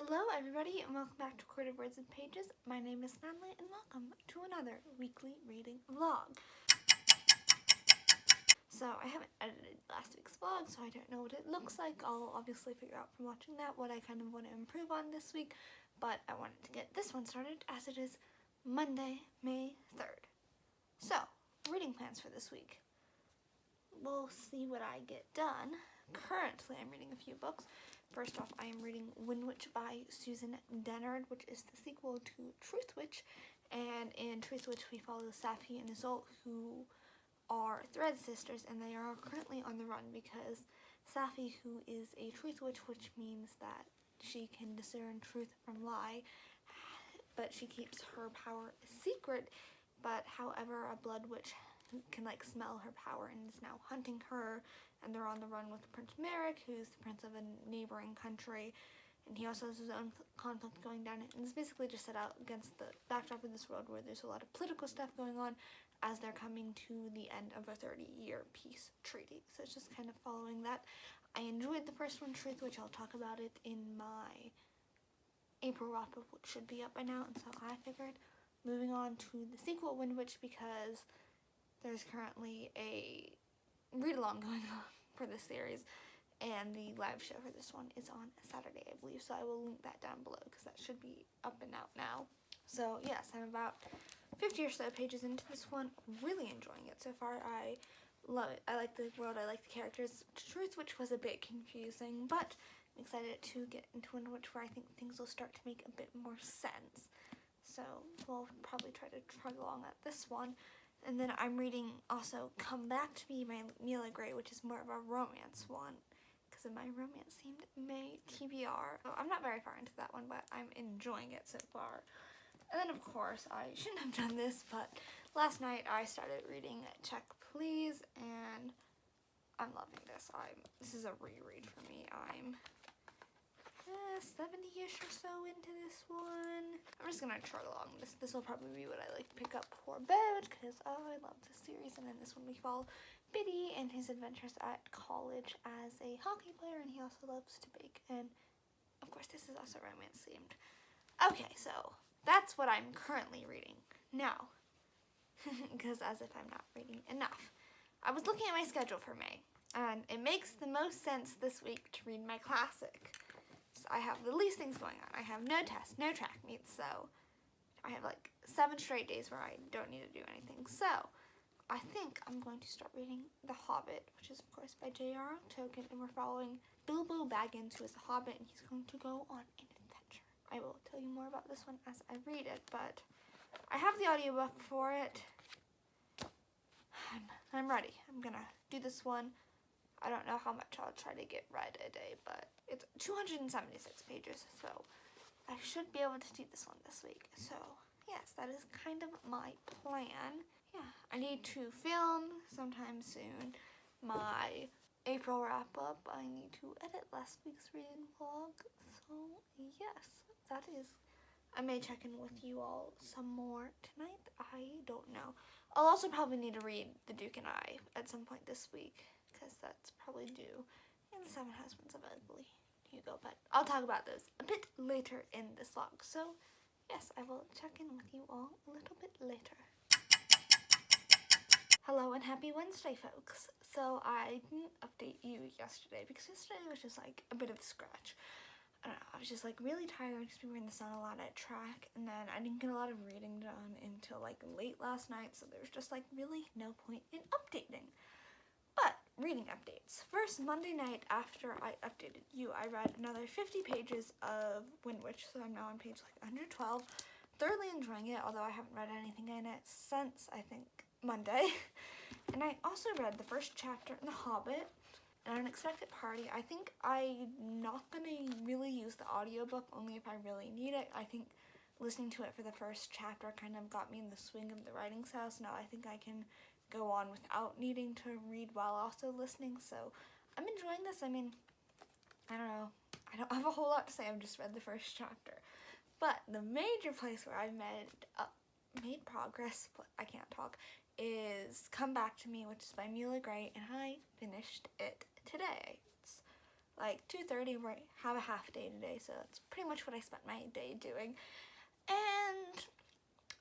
Hello everybody and welcome back to Recorded Words and Pages. My name is Natalie and welcome to another weekly reading vlog. So I haven't edited last week's vlog, so I don't know what it looks like. I'll obviously figure out from watching that what I kind of want to improve on this week, but I wanted to get this one started as it is Monday, May 3rd. So, reading plans for this week. We'll see what I get done. Currently I'm reading a few books. First off, I am reading Windwitch by Susan Dennard, which is the sequel to Truthwitch. And in Truthwitch, we follow Safi and Isolde, who are thread sisters, and they are currently on the run because Safi, who is a Truthwitch, which means that she can discern truth from lie, but she keeps her power secret. But however, a blood witch can smell her power and is now hunting her. And they're on the run with Prince Merrick, who's the prince of a neighboring country, and he also has his own conflict going down. And it's basically just set out against the backdrop of this world where there's a lot of political stuff going on as they're coming to the end of a 30-year peace treaty. So it's just kind of following that. I enjoyed the first one, Truth, which I'll talk about it in my April wrap-up, which should be up by now. And so I figured moving on to the sequel, Windwitch, because there's currently a read-along going on for this series, and the live show for this one is on Saturday, I believe, so I will link that down below because that should be up and out now. So yes, I'm about 50 or so pages into this one, really enjoying it so far. I love it. I like the world, I like the characters. Truth, which was a bit confusing, but I'm excited to get into Windwitch where I think things will start to make a bit more sense. So we'll probably try to trudge along at this one. And then I'm reading also Come Back to Me by Mila Gray, which is more of a romance one, because of my romance-themed May TBR. So I'm not very far into that one, but I'm enjoying it so far. And then, of course, I shouldn't have done this, but last night I started reading Check Please, and I'm loving this. This is a reread for me. I'm 70-ish or so into this one. I'm just gonna trudge along. This will probably be what I like to pick up for bed because I love this series. And then this one we follow Biddy and his adventures at college as a hockey player, and he also loves to bake. And of course, this is also romance themed. Okay, so that's what I'm currently reading now, because as if I'm not reading enough. I was looking at my schedule for May, and it makes the most sense this week to read my classic. I have the least things going on. I have no tests, no track meets, so I have 7 straight days where I don't need to do anything. So I think I'm going to start reading The Hobbit, which is of course by J.R.R. Tolkien, and we're following Bilbo Baggins, who is a hobbit, and he's going to go on an adventure. I will tell you more about this one as I read it, but I have the audiobook for it. I'm ready. I'm gonna do this one. I don't know how much I'll try to get read a day, but it's 276 pages, so I should be able to do this one this week. So, yes, that is kind of my plan. Yeah, I need to film sometime soon my April wrap-up. I need to edit last week's reading vlog, so yes, that is... I may check in with you all some more tonight. I don't know. I'll also probably need to read The Duke and I at some point this week, because that's probably due in The Seven Husbands of Ugly Hugo, but I'll talk about those a bit later in this vlog. So yes, I will check in with you all a little bit later. Hello and happy Wednesday, folks. So I didn't update you yesterday because yesterday was just a bit of a scratch. I don't know, I was just really tired because we were in the sun a lot at track, and then I didn't get a lot of reading done until late last night, so there was just really no point in updating. But reading updates. First, Monday night after I updated you, I read another 50 pages of Windwitch, so I'm now on page 112. Thoroughly enjoying it, although I haven't read anything in it since, I think, Monday. And I also read the first chapter in The Hobbit, An Unexpected Party. I think I'm not going to really use the audiobook, only if I really need it. I think listening to it for the first chapter kind of got me in the swing of the writing style, so now I think I can go on without needing to read while also listening. So I'm enjoying this. I mean, I don't know. I don't have a whole lot to say. I've just read the first chapter. But the major place where I've made progress, but I can't talk, is Come Back to Me, which is by Mila Gray, and I finished it today. It's like 2:30, where I have a half day today, so that's pretty much what I spent my day doing. And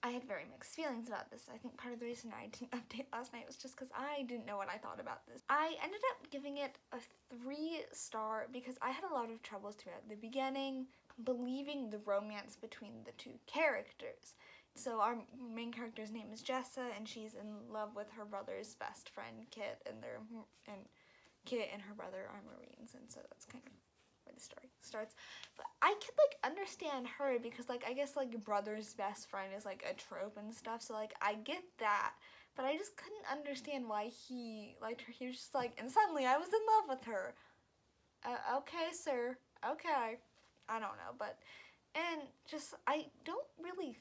I had very mixed feelings about this. I think part of the reason I didn't update last night was just because I didn't know what I thought about this. I ended up giving it a 3-star because I had a lot of troubles throughout the beginning believing the romance between the two characters. So our main character's name is Jessa, and she's in love with her brother's best friend, Kit, and Kit and her brother are Marines, and so that's kind of where the story starts. But I could, like, understand her because, like, I guess, like, brother's best friend is, like, a trope and stuff, so, like, I get that, but I just couldn't understand why he liked her. He was just like, and suddenly I was in love with her. Okay, sir. Okay. I don't know, but, and just, I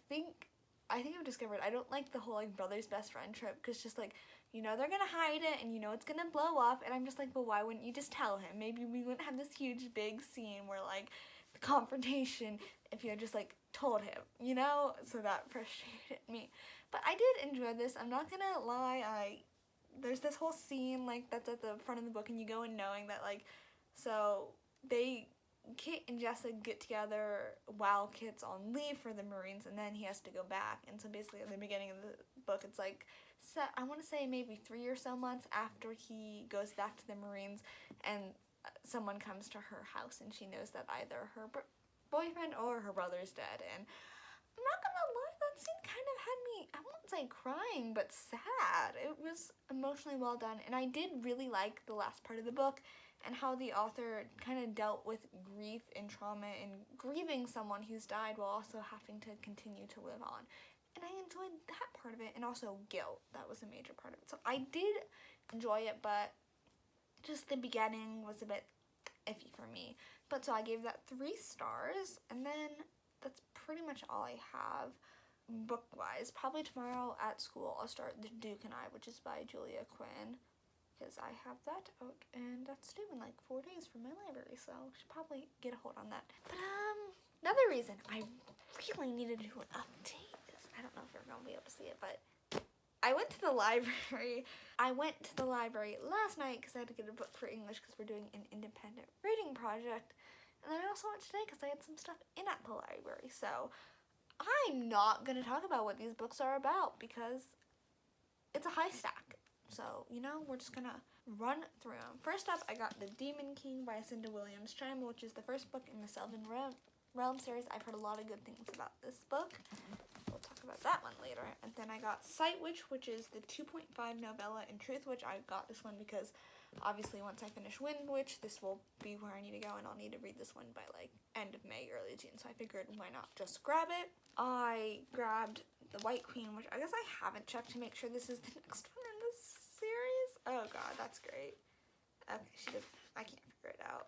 think I've discovered I don't like the whole, like, brother's best friend trope, because just, like, you know they're gonna hide it, and you know it's gonna blow up, and I'm just like, well, why wouldn't you just tell him? Maybe we wouldn't have this huge, big scene where, like, the confrontation, if you had just, like, told him, you know? So that frustrated me. But I did enjoy this. I'm not gonna lie, there's this whole scene, like, that's at the front of the book, and you go in knowing that, like, so Kit and Jessa get together while Kit's on leave for the Marines, and then he has to go back. And so basically at the beginning of the book, it's like, I want to say maybe 3 or so months after he goes back to the Marines, and someone comes to her house, and she knows that either her boyfriend or her brother's dead. And I'm not gonna lie, that scene kind of had me, I won't say crying, but sad. It was emotionally well done, and I did really like the last part of the book and how the author kind of dealt with grief and trauma and grieving someone who's died while also having to continue to live on. And I enjoyed that part of it, and also guilt. That was a major part of it. So I did enjoy it, but just the beginning was a bit iffy for me. But so I gave that 3 stars, and then that's pretty much all I have book-wise. Probably tomorrow at school I'll start The Duke and I, which is by Julia Quinn, because I have that out, and that's due in like 4 days from my library, so I should probably get a hold on that. But another reason I really needed to do an update is, I don't know if you're going to be able to see it, but I went to the library. I went to the library last night because I had to get a book for English because we're doing an independent reading project, and then I also went today because I had some stuff in at the library. So I'm not going to talk about what these books are about because it's a high stack. So, you know, we're just gonna run through them. First up, I got The Demon King by Cinda Williams-Chime, which is the first book in the Sylvan Realm series. I've heard a lot of good things about this book. We'll talk about that one later. And then I got Sight Witch, which is the 2.5 novella in Truth, which I got this one because obviously once I finish Windwitch, this will be where I need to go, and I'll need to read this one by like end of May, early June. So I figured, why not just grab it? I grabbed The White Queen, which I guess I haven't checked to make sure this is the next one in this series. Oh god, that's great. Okay, I can't figure it out.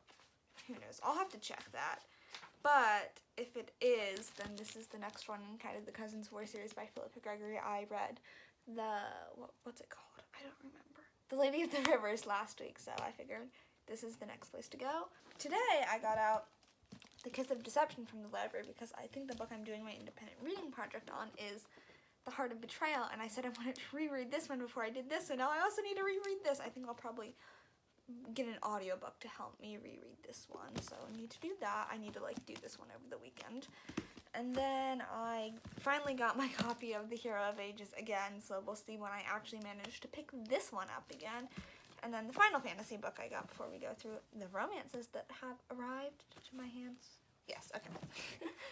Who knows? I'll have to check that. But if it is, then this is the next one in kind of the Cousins War series by Philippa Gregory. I read what's it called? I don't remember. The Lady of the Rivers last week, so I figured this is the next place to go. Today I got out The Kiss of Deception from the library because I think the book I'm doing my independent reading project on is The Heart of Betrayal, and I said I wanted to reread this one before I did this, so now I also need to reread this. I think I'll probably get an audiobook to help me reread this one, so I need to do that. I need to like do this one over the weekend. And then I finally got my copy of The Hero of Ages again, so we'll see when I actually manage to pick this one up again. And then the final fantasy book I got before we go through the romances that have arrived to my hands. Yes, okay.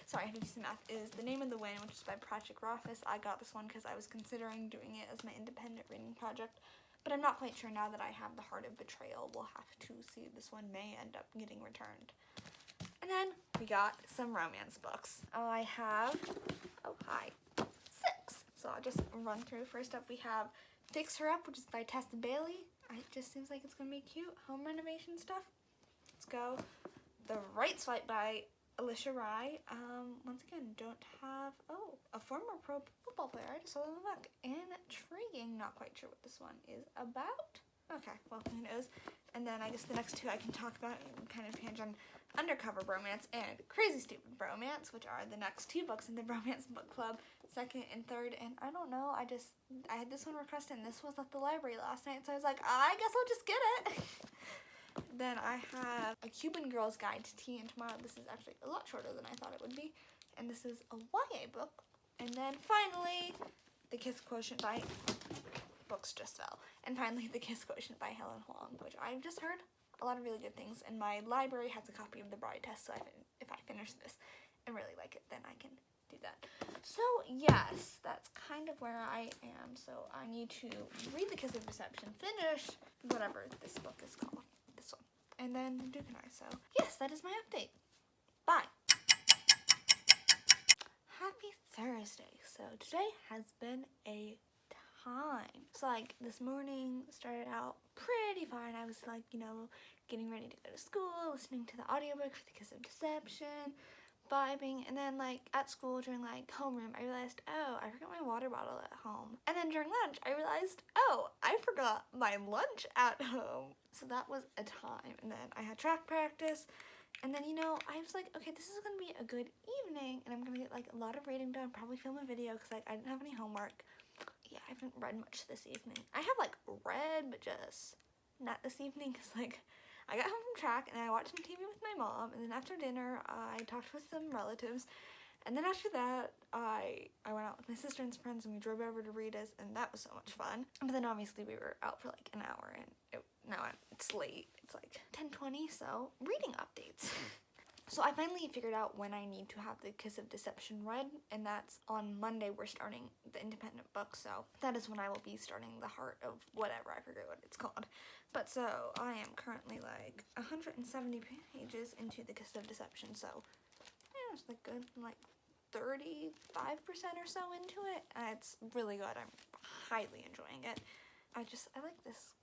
Sorry, I had to do some math. Is The Name of the Wind, which is by Project Rothfuss. I got this one because I was considering doing it as my independent reading project, but I'm not quite sure now that I have The Heart of Betrayal. We'll have to see. This one may end up getting returned. And then we got some romance books. I have, 6. So I'll just run through. First up we have Fix Her Up, which is by Tessa Bailey. It just seems like it's going to be cute. Home renovation stuff. Let's go. The Right Swipe by Alicia Rye. Once again, don't have, a former pro football player. I just saw them in the book. Intriguing. Not quite sure what this one is about. Okay, well, who knows. And then I guess the next 2 I can talk about and kind of hinge on Undercover Bromance and Crazy Stupid Bromance, which are the next 2 books in the Bromance Book Club, 2nd and 3rd. And I don't know, I had this one requested, and this was at the library last night, so I was like, I guess I'll just get it. Then I have A Cuban Girl's Guide to Tea, and tomorrow this is actually a lot shorter than I thought it would be. And this is a YA book. And then finally, The Kiss Quotient by... Books just fell. And finally, The Kiss Quotient by Helen Huang, which I've just heard a lot of really good things. And my library has a copy of The Bride Test, so if I finish this and really like it, then I can do that. So yes, that's kind of where I am. So I need to read The Kiss of Deception, finish whatever this book is called, this one, and then Duke and I. So yes, that is my update. Bye. Happy Thursday. So today has been a time. So like this morning started out pretty fine. I was like, you know, getting ready to go to school, listening to the audiobook for The Kiss of Deception, vibing, and then like at school during like homeroom I realized, oh, I forgot my water bottle at home. And then during lunch I realized, oh, I forgot my lunch at home. So that was a time. And then I had track practice, and then, you know, I was like, okay, this is gonna be a good evening, and I'm gonna get like a lot of reading done, probably film a video because like I didn't have any homework. Yeah, I haven't read much this evening. I have like read, but just not this evening because like I got home from track and I watched some TV with my mom, and then after dinner I talked with some relatives, and then after that I went out with my sister and some friends and we drove over to Rita's, and that was so much fun. But then obviously we were out for like an hour, and now it's late. It's like 10:20, so reading updates. So I finally figured out when I need to have The Kiss of Deception read, and that's on Monday. We're starting the independent book, so that is when I will be starting The Heart of whatever, I forget what it's called. But so I am currently like 170 pages into The Kiss of Deception, so yeah, it's like good, like 35% or so into it, and it's really good. I'm highly enjoying it. I like this.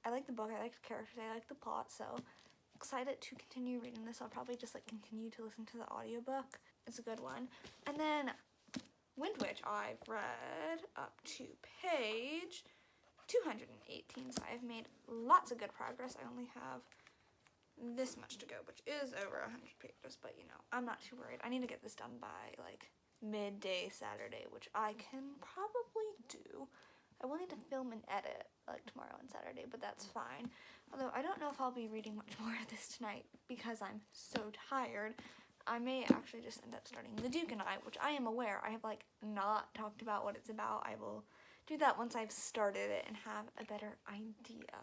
I like the book, I like the characters, I like the plot, so excited to continue reading this. I'll probably just like continue to listen to the audiobook. It's a good one. And then Windwitch I've read up to page 218, so I've made lots of good progress. I only have this much to go, which is over 100 pages, but you know, I'm not too worried. I need to get this done by like midday Saturday, which I can probably do. I will need to film and edit like tomorrow and Saturday, but that's fine. Although I don't know if I'll be reading much more of this tonight because I'm so tired. I may actually just end up starting The Duke and I, which I am aware I have like not talked about what it's about. I will do that once I've started it and have a better idea.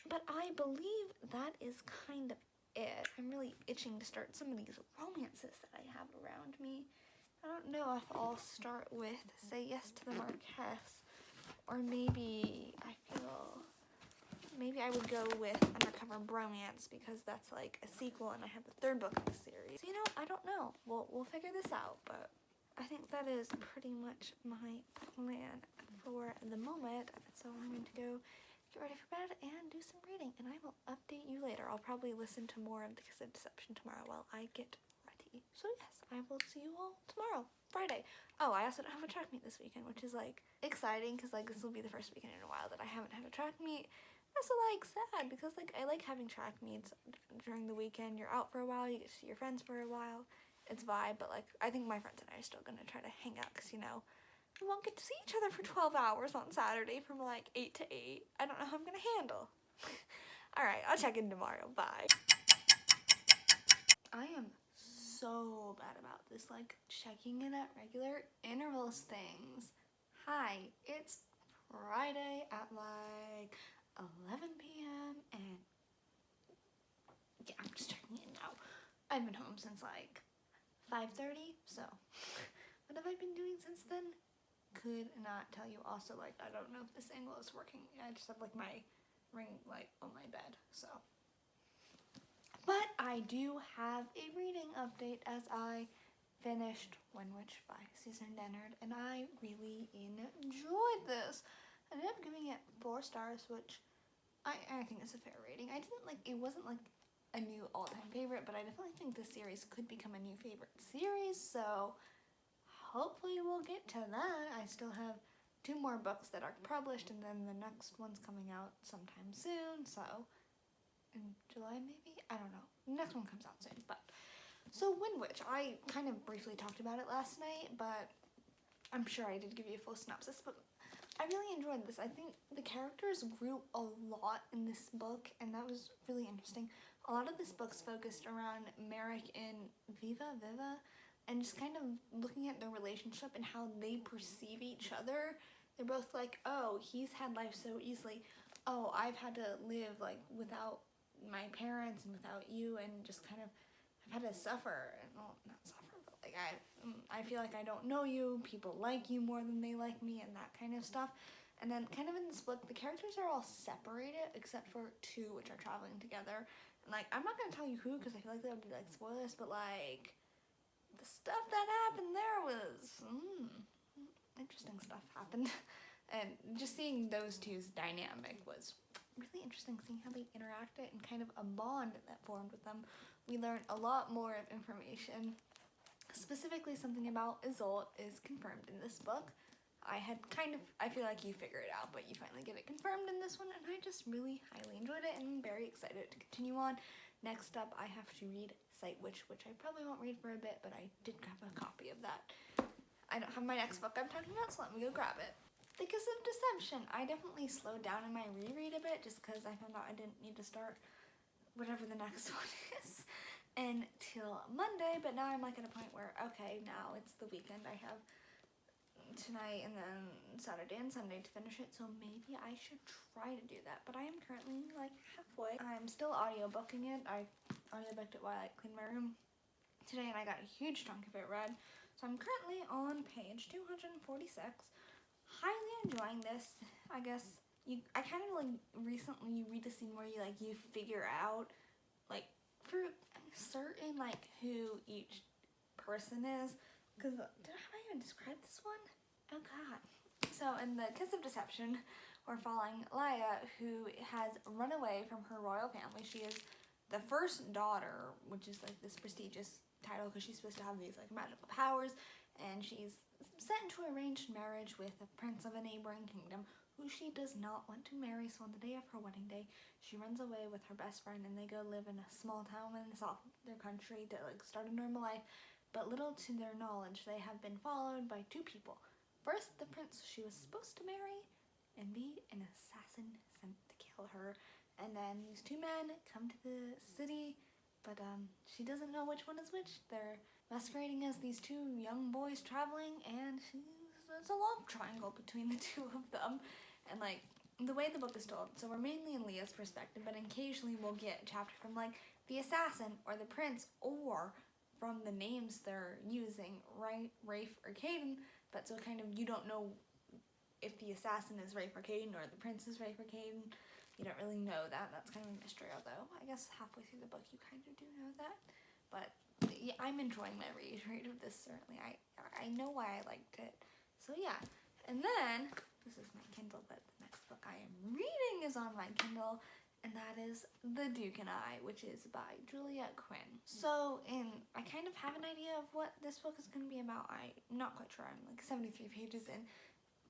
But I believe that is kind of it. I'm really itching to start some of these romances that I have around me. I don't know if I'll start with Say Yes to the Marquess, or maybe maybe I would go with Undercover Bromance because that's like a sequel and I have the third book in the series. So, you know, I don't know. We'll figure this out, but I think that is pretty much my plan for the moment. So I'm going to go get ready for bed and do some reading, and I will update you later. I'll probably listen to more of The Kiss of Deception tomorrow while I get ready. So yes, I will see you all tomorrow, Friday. Oh, I also don't have a track meet this weekend, which is like exciting because like this will be the first weekend in a while that I haven't had a track meet. Also like sad because like I like having track meets during the weekend. You're out for a while, you get to see your friends for a while. It's vibe, but like I think my friends and I are still gonna try to hang out because, you know, we won't get to see each other for 12 hours on Saturday from like 8 to 8. I don't know how I'm gonna handle. Alright, I'll check in tomorrow. Bye. I am so bad about this like checking in at regular intervals things. Hi, it's Friday at like 11 p.m. and yeah, I'm just checking in now. I've been home since like 5:30, so what have I been doing since then? Could not tell you. Also, like, I don't know if this angle is working. I just have like my ring light on my bed, so. But I do have a reading update as I finished Windwitch by Susan Dennard, and I really enjoyed this. I ended up giving it 4 stars, which I think is a fair rating. I didn't like, it wasn't like a new all-time favorite, but I definitely think this series could become a new favorite series, so hopefully we'll get to that. I still have 2 more books that are published, and then the next one's coming out sometime soon, so in July maybe? I don't know. The next one comes out soon, but so Windwitch, I kind of briefly talked about it last night, but I'm sure I did give you a full synopsis, but I really enjoyed this. I think the characters grew a lot in this book, and that was really interesting. A lot of this book's focused around Merrick and Viva, and just kind of looking at their relationship and how they perceive each other. They're both like, oh, he's had life so easily. Oh, I've had to live like without my parents and without you, and just kind of I've had to suffer. And well, not suffer, but like I feel like I don't know you. People like you more than they like me, and that kind of stuff. And then kind of in this book, the characters are all separated except for two, which are traveling together. And like, I'm not gonna tell you who because I feel like that would be like spoilers, but like the stuff that happened there was interesting stuff happened. And just seeing those two's dynamic was really interesting, seeing how they interacted and kind of a bond that formed with them. We learned a lot more of information. Specifically, something about Isolde is confirmed in this book. I feel like you figure it out, but you finally get it confirmed in this one, and I just really highly enjoyed it, and I'm very excited to continue on. Next up, I have to read Sight Witch, which I probably won't read for a bit, but I did grab a copy of that. I don't have my next book I'm talking about, so let me go grab it. The Kiss of Deception. I definitely slowed down in my reread a bit just because I found out I didn't need to start whatever the next one is until Monday, but now I'm like at a point where, okay, now it's the weekend. I have tonight and then Saturday and Sunday to finish it, so maybe I should try to do that, but I am currently like halfway. I'm still audiobooking it. I audiobooked it while I cleaned my room today, and I got a huge chunk of it read, so I'm currently on page 246. Highly enjoying this. I guess I kind of like recently you read the scene where you figure out like for certain like who each person is, because have I even described this one? Oh god. So in the Kiss of Deception, we're following Laia, who has run away from her royal family. She is the first daughter, which is like this prestigious title because she's supposed to have these like magical powers, and she's set into arranged marriage with a prince of a neighboring kingdom who she does not want to marry. So on the day of her wedding day, she runs away with her best friend, and they go live in a small town in the south of their country to like start a normal life. But little to their knowledge, they have been followed by two people. First, the prince she was supposed to marry, and be an assassin sent to kill her. And then these two men come to the city, but she doesn't know which one is which. They're masquerading as these two young boys traveling, and there's a love triangle between the two of them. And like the way the book is told, so we're mainly in Leah's perspective, but occasionally we'll get a chapter from like the assassin or the prince, or from the names they're using, right? Rafe or Caden. But so kind of you don't know if the assassin is Rafe or Caden or the prince is Rafe or Caden. You don't really know that. That's kind of a mystery, although I guess halfway through the book you kind of do know that. But yeah, I'm enjoying my read of this, certainly. I know why I liked it. So yeah. And then, this is my Kindle, but the next book I am reading is on my Kindle, and that is The Duke and I, which is by Juliet Quinn. So I kind of have an idea of what this book is going to be about. I'm not quite sure. I'm like 73 pages in.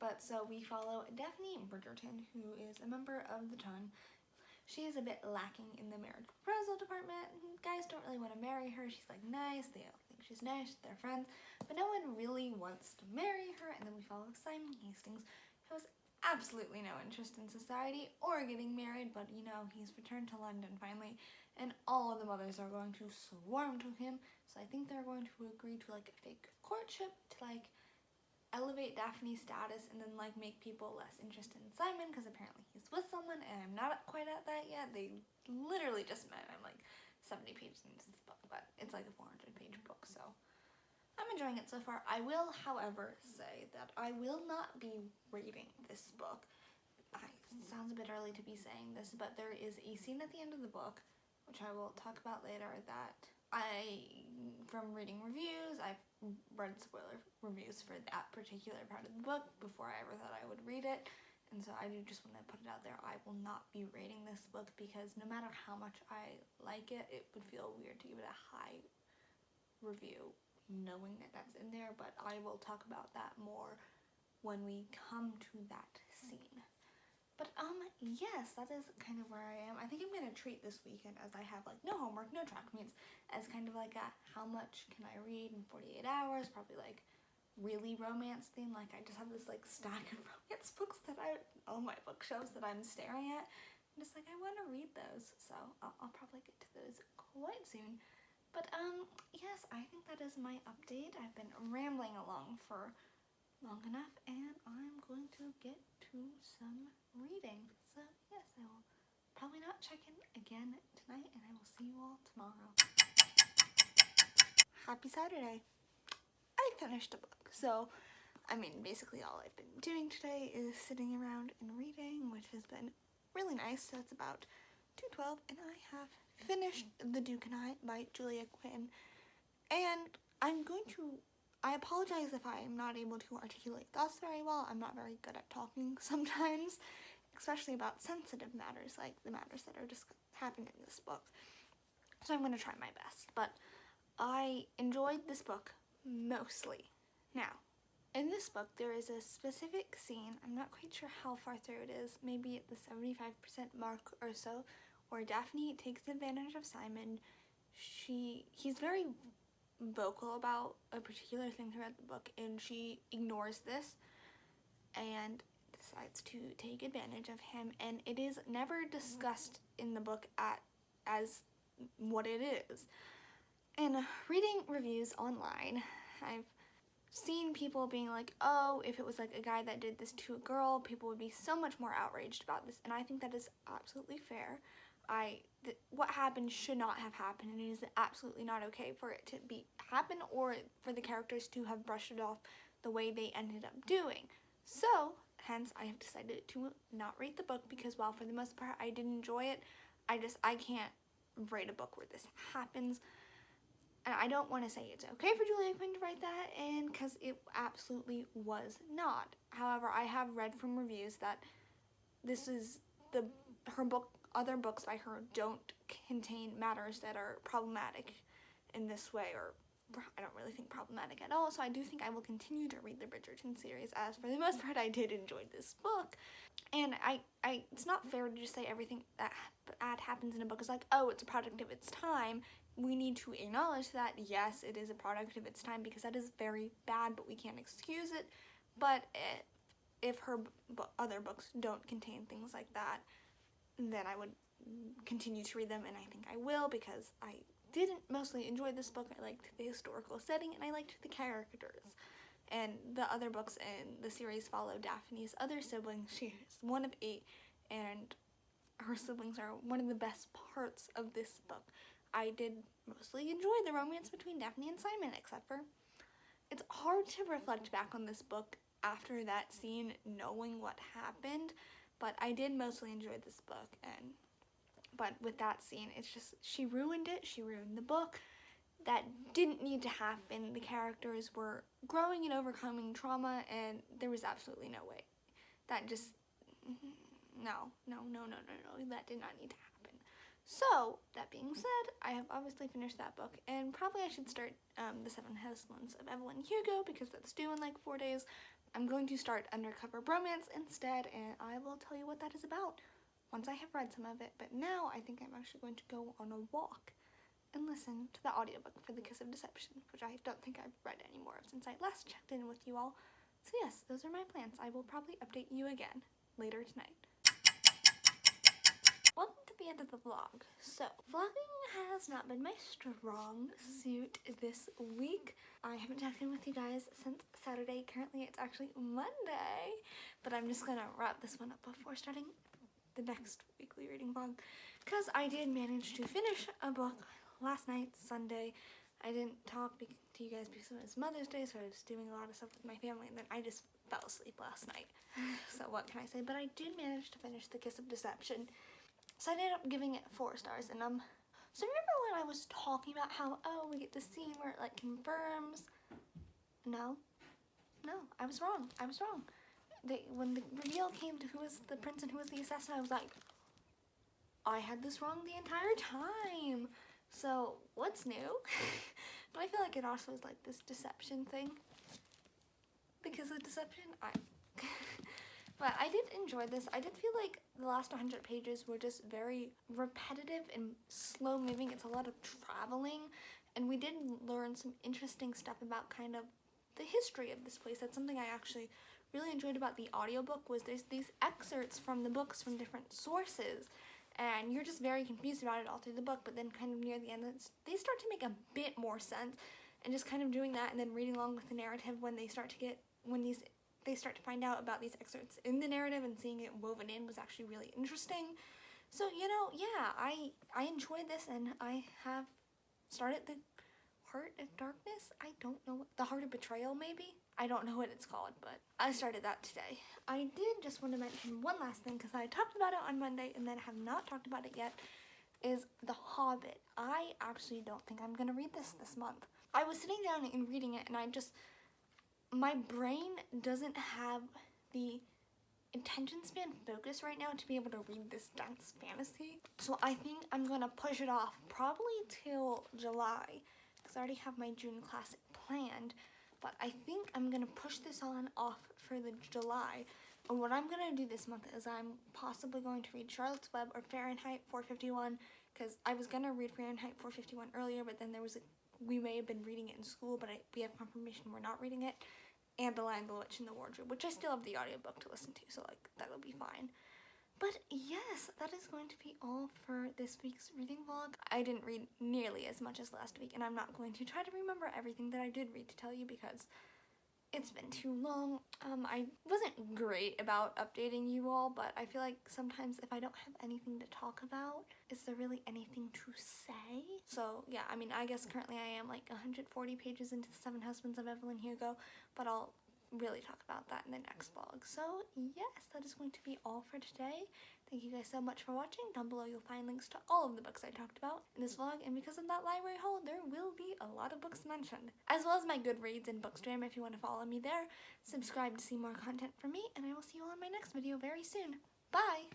But so we follow Daphne Bridgerton, who is a member of the Ton. She is a bit lacking in the marriage proposal department. Guys don't really want to marry her. She's like nice. They all think she's nice. They're friends. But no one really wants to marry her. And then we follow Simon Hastings, who has absolutely no interest in society or getting married. But you know, he's returned to London finally. And all of the mothers are going to swarm to him. So I think they're going to agree to like a fake courtship to like elevate Daphne's status and then like make people less interested in Simon because apparently he's with someone, and I'm not quite at that yet. They literally just met. I'm like 70 pages into this book, but it's like a 400-page book, so I'm enjoying it so far. I will, however, say that I will not be reading this book. It sounds a bit early to be saying this, but there is a scene at the end of the book, which I will talk about later, that from reading reviews, I've read spoiler reviews for that particular part of the book before I ever thought I would read it, and so I do just want to put it out there. I will not be reading this book because no matter how much I like it, it would feel weird to give it a high review knowing that that's in there, but I will talk about that more when we come to that scene. But yes, that is kind of where I am. I think I'm going to treat this weekend, as I have like no homework, no track meets, as kind of like a how much can I read in 48 hours, probably like really romance theme. Like, I just have this like stack of romance books that on my bookshelves that I'm staring at. I'm just like, I want to read those, so I'll probably get to those quite soon. But yes, I think that is my update. I've been rambling along for long enough, and I'm going to get to some reading. So yes, I will probably not check in again tonight, and I will see you all tomorrow. Happy Saturday. I finished a book, so I mean, basically all I've been doing today is sitting around and reading, which has been really nice. So it's about 2:12, and I have finished The Duke and I by Julia Quinn, and I apologize if I am not able to articulate thoughts very well. I'm not very good at talking sometimes, especially about sensitive matters, like the matters that are just happening in this book. So I'm going to try my best, but I enjoyed this book mostly. Now, in this book, there is a specific scene, I'm not quite sure how far through it is, maybe at the 75% mark or so, where Daphne takes advantage of Simon. He's very vocal about a particular thing throughout the book, and she ignores this and decides to take advantage of him, and it is never discussed in the book as what it is. And reading reviews online, I've seen people being like, oh, if it was like a guy that did this to a girl, people would be so much more outraged about this, and I think that is absolutely fair. What happened should not have happened, and it is absolutely not okay for it to happen or for the characters to have brushed it off the way they ended up doing. So, hence, I have decided to not rate the book, because while for the most part I did enjoy it, I can't rate a book where this happens. And I don't want to say it's okay for Julia Quinn to write that, and because it absolutely was not. However, I have read from reviews that this is her book. Other books by her don't contain matters that are problematic in this way, or I don't really think problematic at all. So I do think I will continue to read the Bridgerton series, as for the most part I did enjoy this book. And it's not fair to just say everything that bad happens in a book is like, oh, it's a product of its time. We need to acknowledge that, yes, it is a product of its time, because that is very bad, but we can't excuse it. But if her other books don't contain things like that, then I would continue to read them, and I think I will, because I didn't mostly enjoy this book. I liked the historical setting, and I liked the characters. And the other books in the series follow Daphne's other siblings. She's one of 8, and her siblings are one of the best parts of this book. I did mostly enjoy the romance between Daphne and Simon, except for it's hard to reflect back on this book after that scene, knowing what happened, but I did mostly enjoy this book. But with that scene, it's just, she ruined it. She ruined the book. That didn't need to happen. The characters were growing and overcoming trauma, and there was absolutely no way. That just, no, that did not need to happen. So, that being said, I have obviously finished that book, and probably I should start The 7 Husbands of Evelyn Hugo, because that's due in like 4 days. I'm going to start Undercover Bromance instead, and I will tell you what that is about once I have read some of it. But now I think I'm actually going to go on a walk and listen to the audiobook for The Kiss of Deception, which I don't think I've read any more of since I last checked in with you all. So yes, those are my plans. I will probably update you again later tonight. Welcome to the end of the vlog. So, vlogging has not been my strong suit this week. I haven't checked in with you guys since Saturday. Currently, it's actually Monday, but I'm just gonna wrap this one up before starting the next weekly reading vlog, because I did manage to finish a book last night, Sunday. I didn't talk to you guys because it was Mother's Day, so I was doing a lot of stuff with my family, and then I just fell asleep last night. So what can I say? But I did manage to finish The Kiss of Deception. So I ended up giving it 4 stars, and so remember when I was talking about how, oh, we get the scene where it like confirms? No, I was wrong. When the reveal came to who was the prince and who was the assassin, I was like, I had this wrong the entire time. So what's new? But I feel like it also is like this deception thing. Because of deception, But I did enjoy this. I did feel like the last 100 pages were just very repetitive and slow moving. It's a lot of traveling, and we did learn some interesting stuff about kind of the history of this place. That's something I actually really enjoyed about the audiobook, was there's these excerpts from the books from different sources, and you're just very confused about it all through the book, but then kind of near the end they start to make a bit more sense, and just kind of doing that and then reading along with the narrative when they start to find out about these excerpts in the narrative and seeing it woven in was actually really interesting. So, yeah, I enjoyed this, and I have started the Heart of Darkness? I don't know. The Heart of Betrayal, maybe? I don't know what it's called, but I started that today. I did just want to mention one last thing, because I talked about it on Monday and then have not talked about it yet, is The Hobbit. I actually don't think I'm going to read this month. I was sitting down and reading it, and my brain doesn't have the attention span focus right now to be able to read this dense fantasy. So I think I'm going to push it off probably till July, because I already have my June classic planned. But I think I'm going to push this on off for the July. And what I'm going to do this month is I'm possibly going to read Charlotte's Web or Fahrenheit 451, because I was going to read Fahrenheit 451 earlier, but then we may have been reading it in school, but we have confirmation we're not reading it. And The Lion, the Witch, and the Wardrobe, which I still have the audiobook to listen to, so that'll be fine. But yes, that is going to be all for this week's reading vlog. I didn't read nearly as much as last week, and I'm not going to try to remember everything that I did read to tell you, because it's been too long. I wasn't great about updating you all, but I feel like sometimes if I don't have anything to talk about, is there really anything to say? So yeah, I guess currently I am 140 pages into The 7 Husbands of Evelyn Hugo, but I'll really talk about that in the next vlog. So yes, that is going to be all for today. Thank you guys so much for watching. Down below you'll find links to all of the books I talked about in this vlog, and because of that library haul, there will be a lot of books mentioned, as well as my Goodreads and Bookstagram if you want to follow me there. Subscribe to see more content from me, and I will see you all in my next video very soon. Bye!